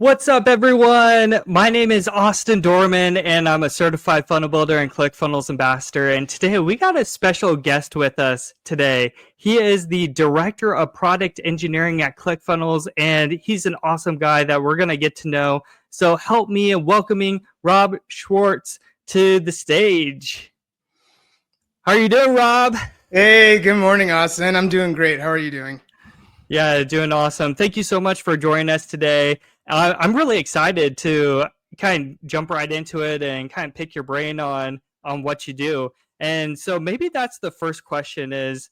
What's up, everyone? My name is Austin Dorman, and I'm a certified funnel builder and ClickFunnels ambassador. And today we got a special guest with us today. He is the director of product engineering at ClickFunnels, and he's an awesome guy that we're going to get to know. So help me in welcoming Rob Schwartz to the stage. How are you doing, Rob? Hey, good morning, Austin. I'm doing great. How are you doing? Yeah, doing awesome. Thank you so much for joining us today. I'm really excited to kind of jump right into it and kind of pick your brain on what you do. And so maybe that's the first question is,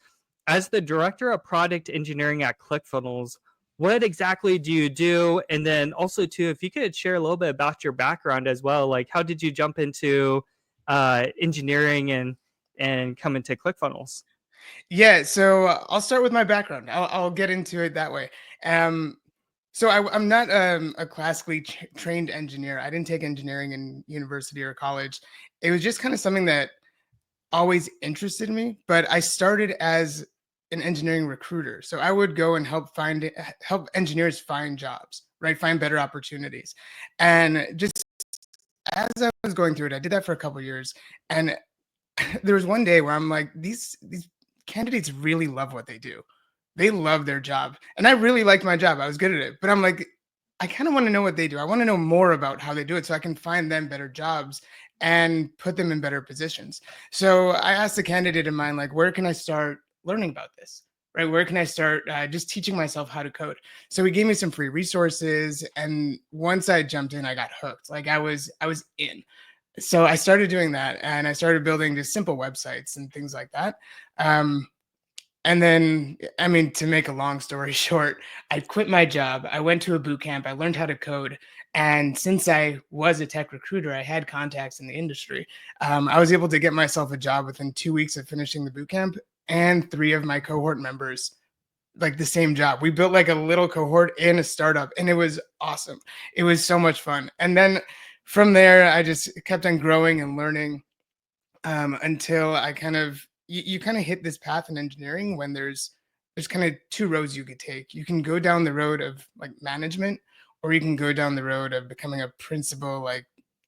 as the director of product engineering at ClickFunnels, what exactly do you do? And then also too, if you could share a little bit about your background as well, like how did you jump into engineering and come into ClickFunnels? Yeah, so I'll start with my background. I'll get into it that way. Um, I'm not a classically trained engineer. I didn't take engineering in university or college. It was just kind of something that always interested me. But I started as an engineering recruiter, so I would go and help engineers find jobs, right? Find better opportunities, and just as I was going through it, I did that for a couple of years, and there was one day where I'm like, these candidates really love what they do. They love their job. And I really liked my job. I was good at it. But I'm like, I kind of want to know what they do. I want to know more about how they do it so I can find them better jobs and put them in better positions. So I asked a candidate of mine, like, where can I start learning about this? Right? Where can I start just teaching myself how to code? So he gave me some free resources. And once I jumped in, I got hooked. Like I was in. So I started doing that, and I started building just simple websites and things like that. Um, and then, I mean, to make a long story short, I quit my job. I went to a boot camp. I learned how to code. And since I was a tech recruiter, I had contacts in the industry. I was able to get myself a job within 2 weeks of finishing the boot camp, and three of my cohort members like the same job. We built like a little cohort in a startup, and it was awesome. It was so much fun. And then from there, I just kept on growing and learning until I kind of you kind of hit this path in engineering when there's kind of two roads you could take. You can go down the road of like management, or you can go down the road of becoming a principal like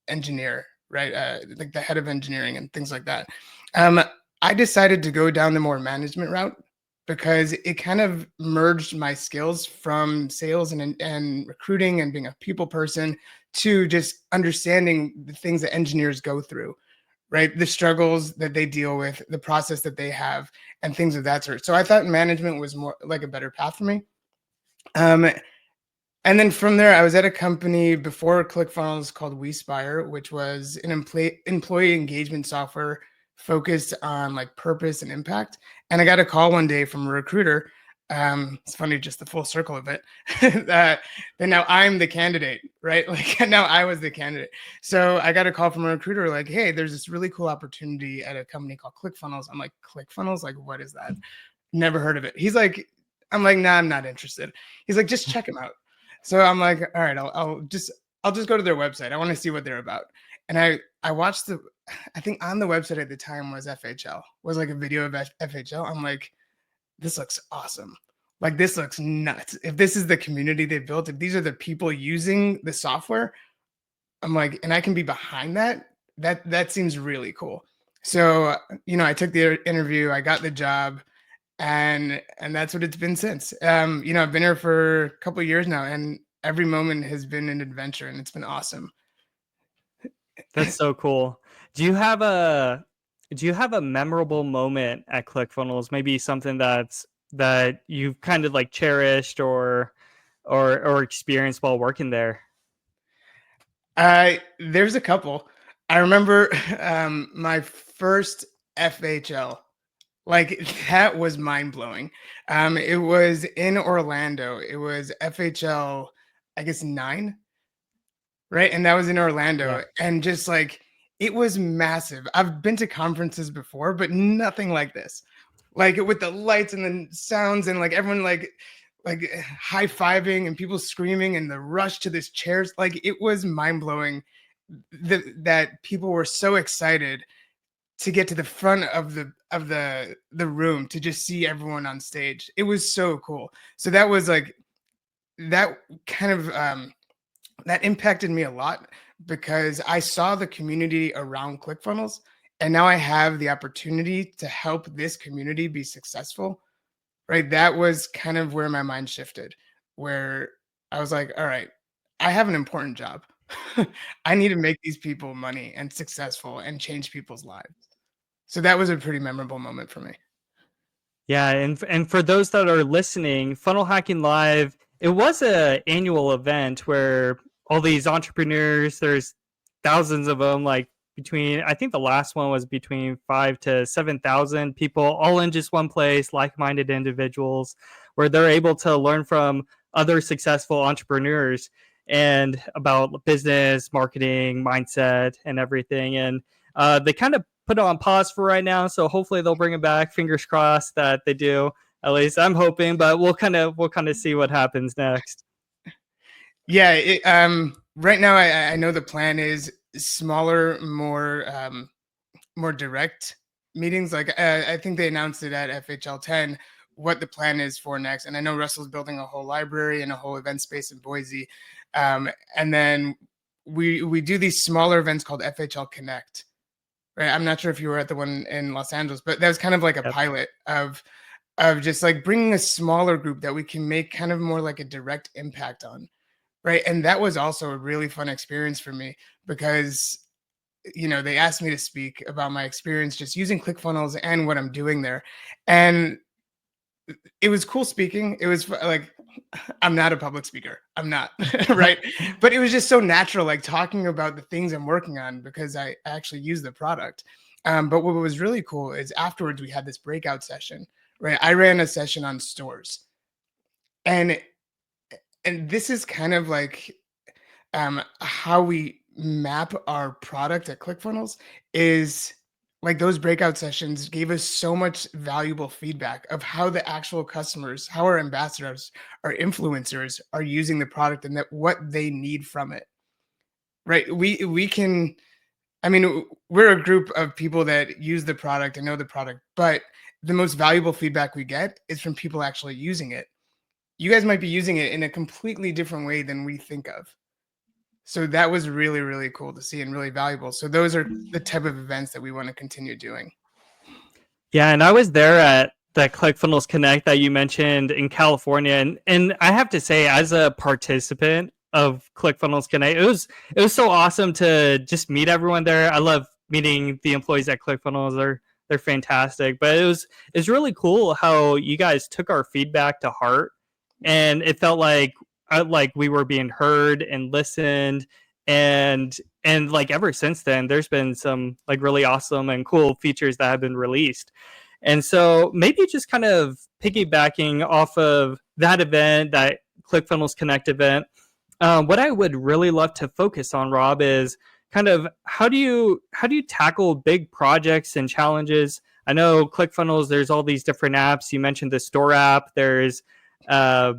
engineer, right? Like the head of engineering and things like that. Um, I decided to go down the more management route because it kind of merged my skills from sales and recruiting and being a people person to just understanding the things that engineers go through, right? The struggles that they deal with, the process that they have, and things of that sort. So I thought management was more like a better path for me. Um, and then from there, I was at a company before ClickFunnels called WeSpire, which was an employee engagement software focused on like purpose and impact. And I got a call one day from a recruiter. It's funny, just the full circle of it. that now I'm the candidate, right? Like now I was the candidate. So I got a call from a recruiter like, hey, there's this really cool opportunity at a company called ClickFunnels. I'm like, ClickFunnels? Like, what is that? Never heard of it. I'm like, nah, I'm not interested. He's like, just check them out. So I'm like, all right, I'll just go to their website. I want to see what they're about. And I watched I think on the website at the time was FHL, was like a video of FHL. I'm like, this looks awesome. Like this looks nuts. If this is the community they built, if these are the people using the software, I'm like, and I can be behind that seems really cool. So, I took the interview, I got the job, and that's what it's been since. I've been here for a couple of years now, and every moment has been an adventure, and it's been awesome. That's so cool. Do you have a do you have a memorable moment at ClickFunnels? Maybe something that you've kind of like cherished or experienced while working there? There's a couple. I remember my first FHL. Like that was mind blowing. It was in Orlando. It was FHL, I guess 9, right? And that was in Yeah. Orlando. And just like it was massive. I've been to conferences before, but nothing like this. Like with the lights and the sounds and like everyone like high-fiving and people screaming and the rush to this chairs. Like it was mind blowing that people were so excited to get to the front of the room to just see everyone on stage. It was so cool. So that was like that kind of that impacted me a lot because I saw the community around ClickFunnels, and now I have the opportunity to help this community be successful. Right? That was kind of where my mind shifted, where I was like, all right, I have an important job. I need to make these people money and successful and change people's lives. So that was a pretty memorable moment for me. Yeah, and for those that are listening, Funnel Hacking Live, it was a annual event where all these entrepreneurs, there's thousands of them, like between, I think the last one was between 5 to 7,000 people, all in just one place, like-minded individuals, where they're able to learn from other successful entrepreneurs and about business, marketing, mindset, and everything. And they kind of put it on pause for right now. So hopefully they'll bring it back. Fingers crossed that they do. At least I'm hoping, but we'll kind of see what happens next. Yeah, right now I know the plan is smaller, more direct meetings. Like I think they announced it at FHL 10 what the plan is for next. And I know Russell's building a whole library and a whole event space in Boise. And then we do these smaller events called FHL Connect. Right? I'm not sure if you were at the one in Los Angeles, but that was kind of like a Yep. pilot of just like bringing a smaller group that we can make kind of more like a direct impact on. Right? And that was also a really fun experience for me because they asked me to speak about my experience just using ClickFunnels and what I'm doing there. And it was cool speaking. It was like, I'm not a public speaker. I'm not, right? But it was just so natural, like talking about the things I'm working on because I actually use the product. But what was really cool is afterwards we had this breakout session, right? I ran a session on stores. And this is kind of like how we map our product at ClickFunnels is like those breakout sessions gave us so much valuable feedback of how the actual customers, how our ambassadors, our influencers are using the product and that what they need from it. Right? We can I mean we're a group of people that use the product and know the product, but the most valuable feedback we get is from people actually using it. You guys might be using it in a completely different way than we think of. So that was really, really cool to see and really valuable. So those are the type of events that we want to continue doing. Yeah, and I was there at the ClickFunnels Connect that you mentioned in California, and I have to say, as a participant of ClickFunnels Connect, it was so awesome to just meet everyone there. I love meeting the employees at ClickFunnels; they're fantastic. But it's really cool how you guys took our feedback to heart, and it felt like we were being heard and listened, and like ever since then there's been some like really awesome and cool features that have been released. And so maybe just kind of piggybacking off of that event, that ClickFunnels Connect event, what I would really love to focus on, Rob, is kind of how do you tackle big projects and challenges. I know ClickFunnels, there's all these different apps. You mentioned the store app. Uh,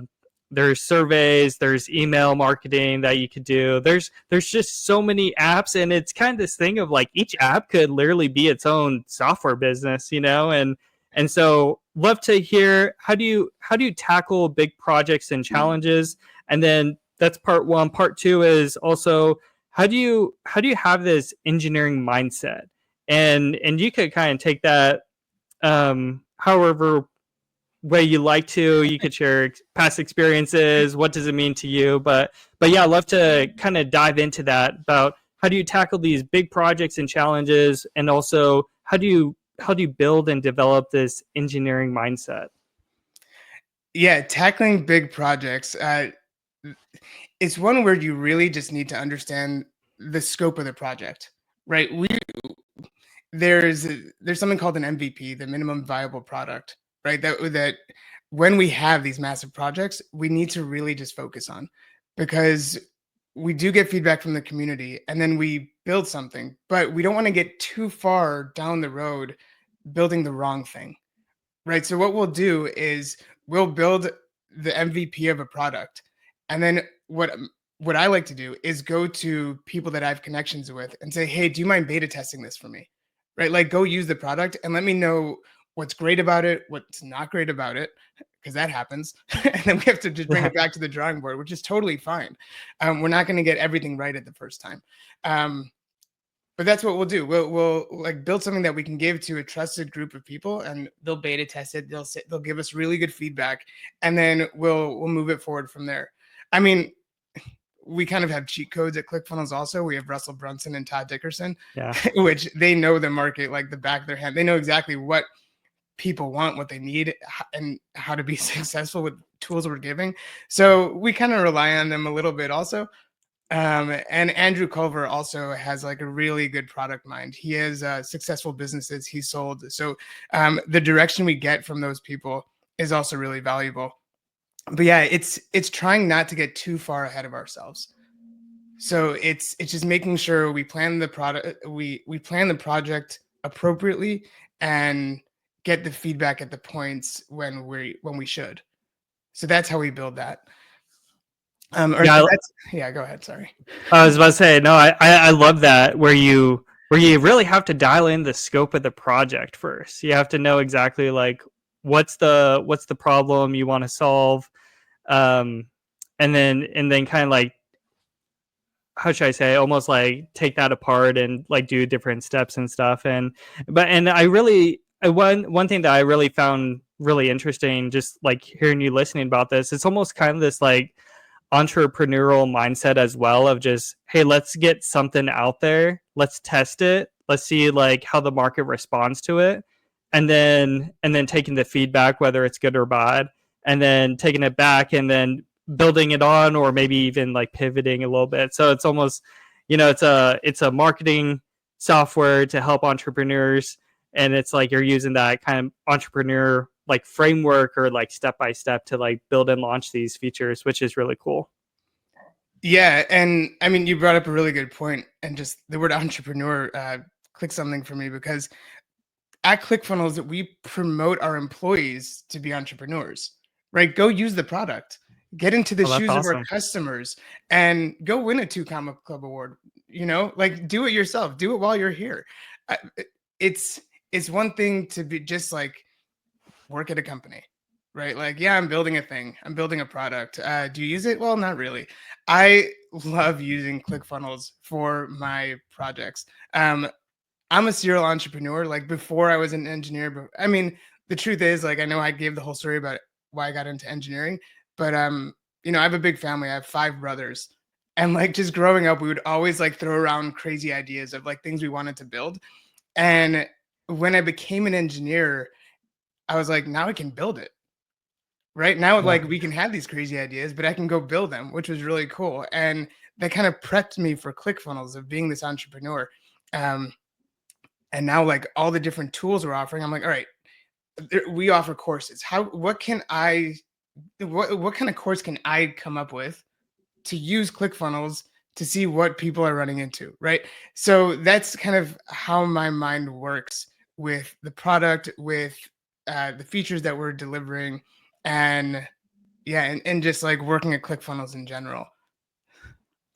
there's surveys, there's email marketing that you could do. There's just so many apps, and it's kind of this thing of like each app could literally be its own software business, and so love to hear how do you tackle big projects and challenges. And then that's part one. Part two is also how do you have this engineering mindset, and you could kind of take that however way you like to. You could share past experiences. What does it mean to you? But yeah, I'd love to kind of dive into that about how do you tackle these big projects and challenges, and also how do you build and develop this engineering mindset. Yeah, tackling big projects. It's one where you really just need to understand the scope of the project, right? There's there's something called an MVP, the minimum viable product, right? That when we have these massive projects, we need to really just focus on because we do get feedback from the community and then we build something, but we don't want to get too far down the road building the wrong thing. Right. So what we'll do is we'll build the MVP of a product. And then what I like to do is go to people that I have connections with and say, "Hey, do you mind beta testing this for me?" Right? Like go use the product and let me know what's great about it, what's not great about it, because that happens. And then we have to just bring it back to the drawing board, which is totally fine. We're not going to get everything right at the first time. But that's what we'll do. We'll like build something that we can give to a trusted group of people, and they'll beta test it. They'll give us really good feedback, and then we'll move it forward from there. I mean, we kind of have cheat codes at ClickFunnels also. We have Russell Brunson and Todd Dickerson, Yeah. which they know the market like the back of their hand. They know exactly what people want, what they need, and how to be successful with tools we're giving. So we kind of rely on them a little bit also. And Andrew Culver also has like a really good product mind. He has successful businesses he sold. So the direction we get from those people is also really valuable. But yeah, it's trying not to get too far ahead of ourselves. So it's just making sure we plan the product, we plan the project appropriately, and get the feedback at the points when we should. So that's how we build that. Yeah, go ahead. Sorry. I was about to say, no, I love that where you really have to dial in the scope of the project first. You have to know exactly like what's the problem you want to solve, and then kind of like, how should I say, almost like take that apart and like do different steps and stuff. And I really, one thing that I really found really interesting, just like hearing you listening about this, it's almost kind of this like entrepreneurial mindset as well of just, hey, let's get something out there, let's test it, let's see like how the market responds to it, and then taking the feedback, whether it's good or bad, and then taking it back and then building it on, or maybe even like pivoting a little bit. So it's almost, it's a marketing software to help entrepreneurs, and it's like you're using that kind of entrepreneur like framework or like step by step to like build and launch these features, which is really cool. Yeah, and I mean, you brought up a really good point, and just the word entrepreneur clicked something for me, because at ClickFunnels we promote our employees to be entrepreneurs, right? Go use the product, get into the shoes of our customers, and go win a 2 Comma Club award. Like do it yourself, do it while you're here. It's one thing to be just like work at a company, right? Like, yeah, I'm building a thing, I'm building a product. Do you use it? Well, not really. I love using ClickFunnels for my projects. I'm a serial entrepreneur. Like before I was an engineer, but I mean, the truth is, like, I know I gave the whole story about why I got into engineering, but I have a big family. I have 5 brothers. And like just growing up, we would always like throw around crazy ideas of like things we wanted to build. And when I became an engineer, I was like, now I can build it. Right now, like we can have these crazy ideas, but I can go build them, which was really cool. And that kind of prepped me for ClickFunnels of being this entrepreneur. And now like all the different tools we're offering, I'm like, all right, we offer courses. What kind of course can I come up with to use ClickFunnels to see what people are running into, right? So that's kind of how my mind works with the product, with the features that we're delivering, and yeah, and just like working at ClickFunnels in general.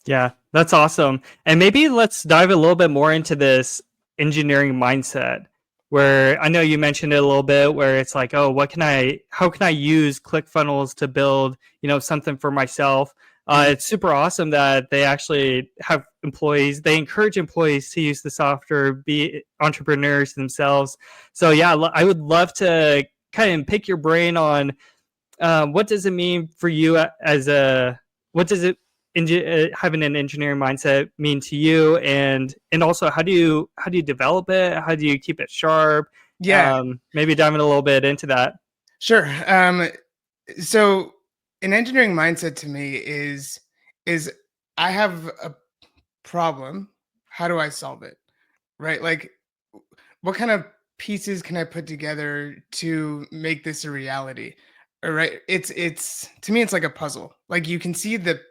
Yeah, that's awesome. And maybe let's dive a little bit more into this engineering mindset, where I know you mentioned it a little bit, where it's like, oh, how can I use ClickFunnels to build, something for myself? It's super awesome that they actually have employees. They encourage employees to use the software, be entrepreneurs themselves. So yeah, I would love to kind of pick your brain on what does it mean for you what does it having an engineering mindset mean to you, and also how do you develop it, how do you keep it sharp? Yeah, maybe diving a little bit into that. sure. So an engineering mindset to me is I have a problem, how do I solve it, right? Like what kind of pieces can I put together to make this a reality? All right, it's to me it's like a puzzle. Like you can see the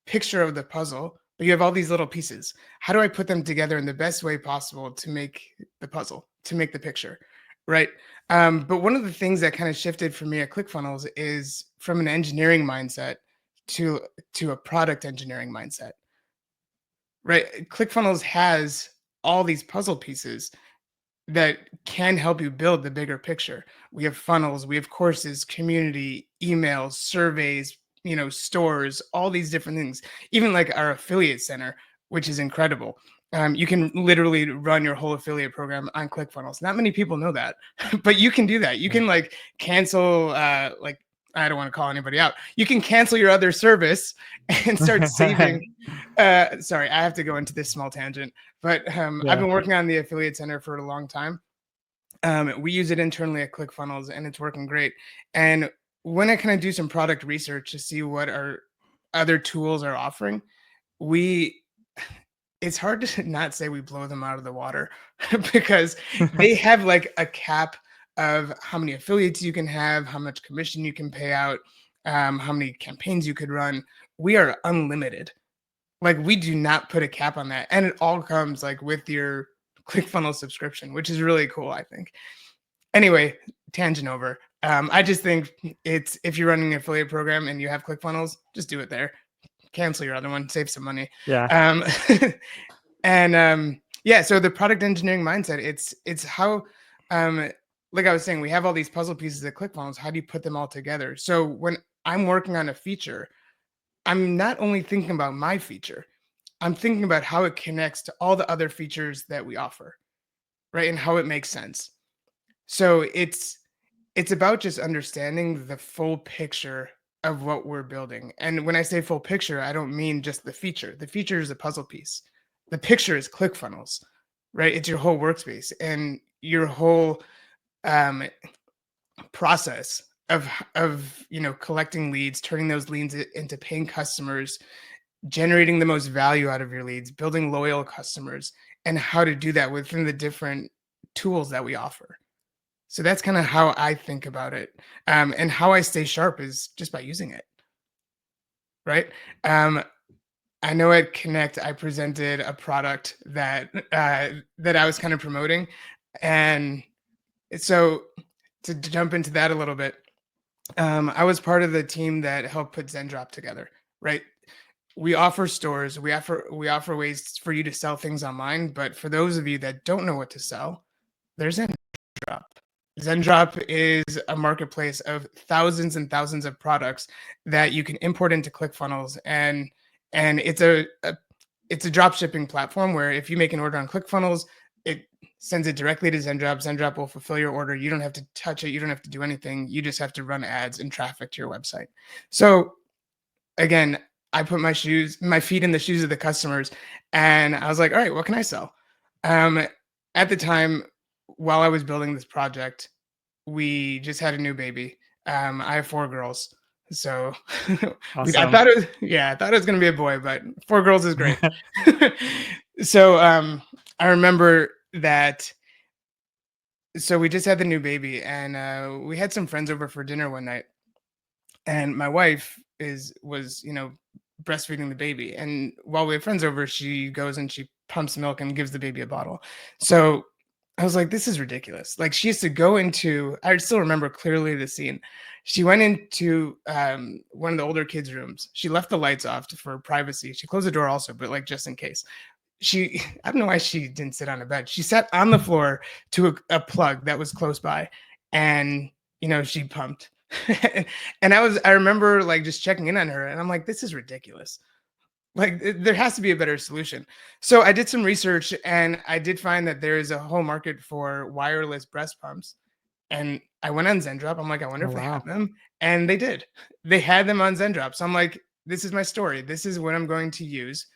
picture of the puzzle, but you have all these little pieces. How do I put them together in the best way possible to make the puzzle, to make the picture, right? But one of the things that kind of shifted for me at ClickFunnels is from an engineering mindset to a product engineering mindset, right? ClickFunnels has all these puzzle pieces, that can help you build the bigger picture. We have funnels, we have courses, community, emails, surveys, stores, all these different things. Even like our affiliate center, which is incredible. You can literally run your whole affiliate program on ClickFunnels. Not many people know that, but you can do that. You can like cancel, like I don't want to call anybody out. You can cancel your other service and start saving. Sorry, I have to go into this small tangent, but I've been working on the affiliate center for a long time. We use it internally at ClickFunnels, and it's working great. And when I kind of do some product research to see what our other tools are offering, we it's hard to not say we blow them out of the water because they have like a cap of how many affiliates you can have, how much commission you can pay out, how many campaigns you could run. We are unlimited. Like we do not put a cap on that. And it all comes like with your ClickFunnels subscription, which is really cool, I think. Anyway, tangent over. I just think it's if you're running an affiliate program and you have ClickFunnels, just do it there. Cancel your other one, save some money. Yeah. Yeah, so the product engineering mindset, it's how like I was saying, we have all these puzzle pieces at ClickFunnels. How do you put them all together? So when I'm working on a feature, I'm not only thinking about my feature, I'm thinking about how it connects to all the other features that we offer, right? And how it makes sense. So it's about just understanding the full picture of what we're building. And when I say full picture, I don't mean just the feature. The feature is a puzzle piece. The picture is ClickFunnels, right? It's your whole workspace and your whole process of collecting leads, turning those leads into paying customers, generating the most value out of your leads, building loyal customers, and how to do that within the different tools that we offer. So that's kind of how I think about it. And how I stay sharp is just by using it. Right. I know at Connect, I presented a product that that I was kind of promoting. And so to jump into that a little bit, I was part of the team that helped put ZenDrop together, right? We offer stores, we offer ways for you to sell things online, but for those of you that don't know what to sell, there's ZenDrop. ZenDrop is a marketplace of thousands and thousands of products that you can import into ClickFunnels, and it's a drop shipping platform where if you make an order on ClickFunnels, it sends it directly to ZenDrop. ZenDrop will fulfill your order. You don't have to touch it. You don't have to do anything. You just have to run ads and traffic to your website. So again, I put my feet in the shoes of the customers, and I was like, all right, what can I sell? At the time, while I was building this project, we just had a new baby. I have 4 girls. So I Awesome. thought I thought it was going to be a boy, but 4 girls is great. So I remember that. So we just had the new baby, and we had some friends over for dinner one night, and my wife was breastfeeding the baby, and while we have friends over, she goes and she pumps milk and gives the baby a bottle. So I was like, this is ridiculous. Like she used to go into, I still remember clearly the scene. She went into one of the older kids' rooms. She left the lights off for privacy. She closed the door also, but like just in case. I don't know why she didn't sit on a bed. She sat on the floor to a plug that was close by, and she pumped. And I remember like just checking in on her, and I'm like, this is ridiculous. Like there has to be a better solution. So I did some research, and I did find that there is a whole market for wireless breast pumps. And I went on ZenDrop. I'm like, I wonder Oh, if they have wow. them. And they did. They had them on ZenDrop. So I'm like, this is my story. This is what I'm going to use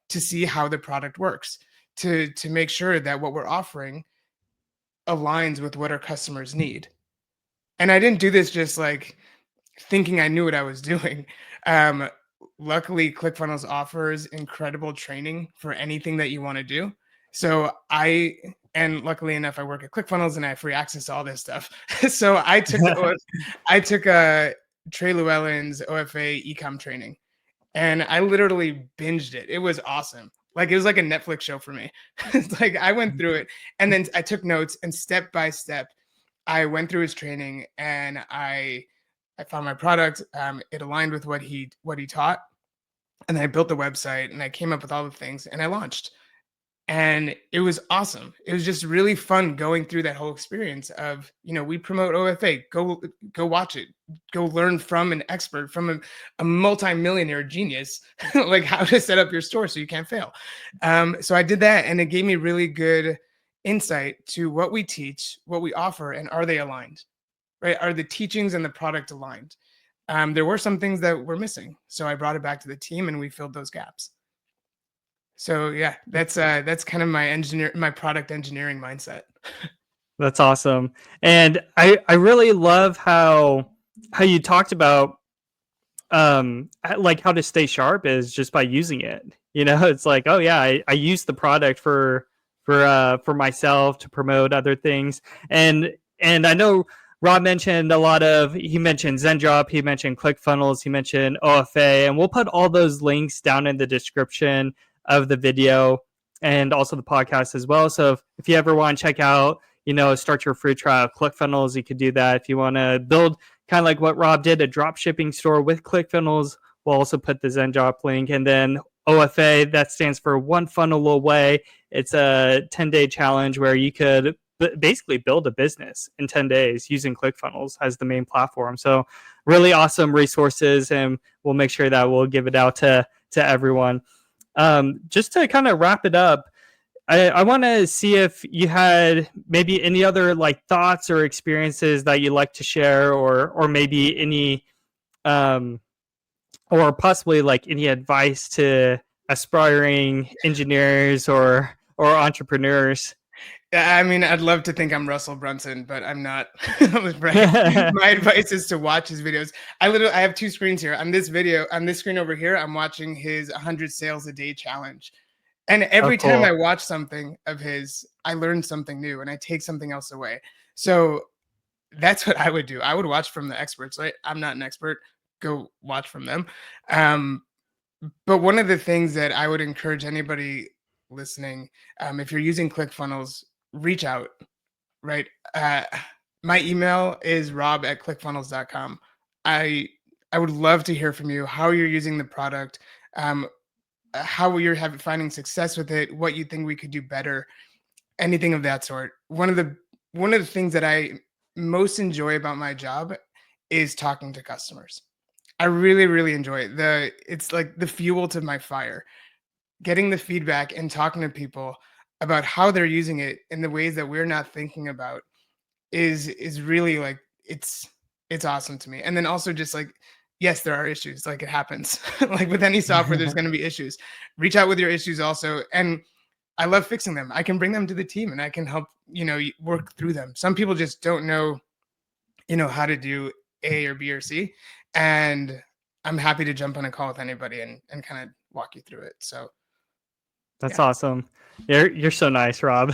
to see how the product works, to make sure that what we're offering aligns with what our customers need. And I didn't do this just like thinking I knew what I was doing. Um, Luckily, ClickFunnels offers incredible training for anything that you want to do. So and luckily enough, I work at ClickFunnels and I have free access to all this stuff. So I took Trey Llewellyn's OFA ecom training, and I literally binged it. It was awesome. Like it was like a Netflix show for me. It's like I went through it, and then I took notes, and step by step, I went through his training, and I found my product. It aligned with what he taught, and then I built the website, and I came up with all the things, and I launched. And it was awesome. It was just really fun going through that whole experience of, we promote OFA, go watch it, go learn from an expert, from a multi-millionaire genius, like how to set up your store so you can't fail. So I did that, and it gave me really good insight to what we teach, what we offer, and are they aligned, right? Are the teachings and the product aligned? There were some things that were missing. So I brought it back to the team and we filled those gaps. So yeah, that's kind of my product engineering mindset. That's awesome. And I really love how you talked about like how to stay sharp is just by using it. It's like, oh yeah, I use the product for myself to promote other things. And I know Rob mentioned he mentioned ZenDrop, he mentioned ClickFunnels, he mentioned OFA, and we'll put all those links down in the description of the video and also the podcast as well. So if you ever want to check out, start your free trial of ClickFunnels, you could do that. If you want to build kind of like what Rob did, a drop shipping store with ClickFunnels, we'll also put the ZenDrop link. And then OFA, that stands for One Funnel Away. It's a 10-day challenge where you could basically build a business in 10 days using ClickFunnels as the main platform. So really awesome resources, and we'll make sure that we'll give it out to everyone. Just to kind of wrap it up, I want to see if you had maybe any other like thoughts or experiences that you'd like to share, or maybe any, or possibly like any advice to aspiring engineers or entrepreneurs. I mean, I'd love to think I'm Russell Brunson, but I'm not. My advice is to watch his videos. I have two screens here. On this screen over here, I'm watching his 100 sales a day challenge. And every time I watch something of his, I learn something new and I take something else away. So that's what I would do. I would watch from the experts. Right? I'm not an expert. Go watch from them. But one of the things that I would encourage anybody listening, if you're using ClickFunnels, reach out, right? My email is rob@clickfunnels.com. I would love to hear from you, how you're using the product, how you're finding success with it, what you think we could do better, anything of that sort. One of the things that I most enjoy about my job is talking to customers. I really, really enjoy it. It's like the fuel to my fire. Getting the feedback and talking to people about how they're using it in the ways that we're not thinking about is really like, it's awesome to me. And then also just like, yes, there are issues, like it happens. Like with any software, there's going to be issues. Reach out with your issues also. And I love fixing them. I can bring them to the team and I can help, work through them. Some people just don't know, how to do A or B or C. And I'm happy to jump on a call with anybody and kind of walk you through it. So that's awesome. You're so nice, Rob.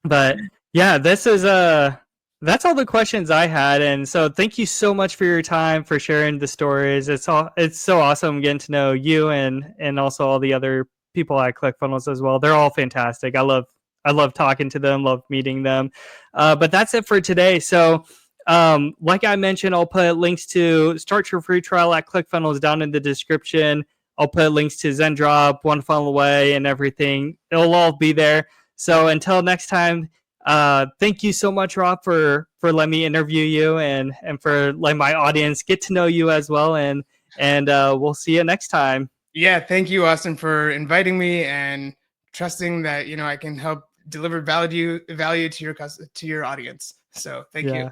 But yeah, that's all the questions I had. And so thank you so much for your time, for sharing the stories. It's so awesome getting to know you and also all the other people at ClickFunnels as well. They're all fantastic. I love talking to them, love meeting them. But that's it for today. So like I mentioned, I'll put links to start your free trial at ClickFunnels down in the description. I'll put links to ZenDrop, One Funnel Away, and everything. It'll all be there. So until next time, thank you so much, Rob, for letting me interview you and for letting my audience get to know you as well. And we'll see you next time. Yeah, thank you, Austin, for inviting me and trusting that I can help deliver value to your audience. So thank you.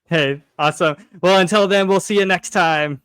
Hey, awesome. Well, until then, we'll see you next time.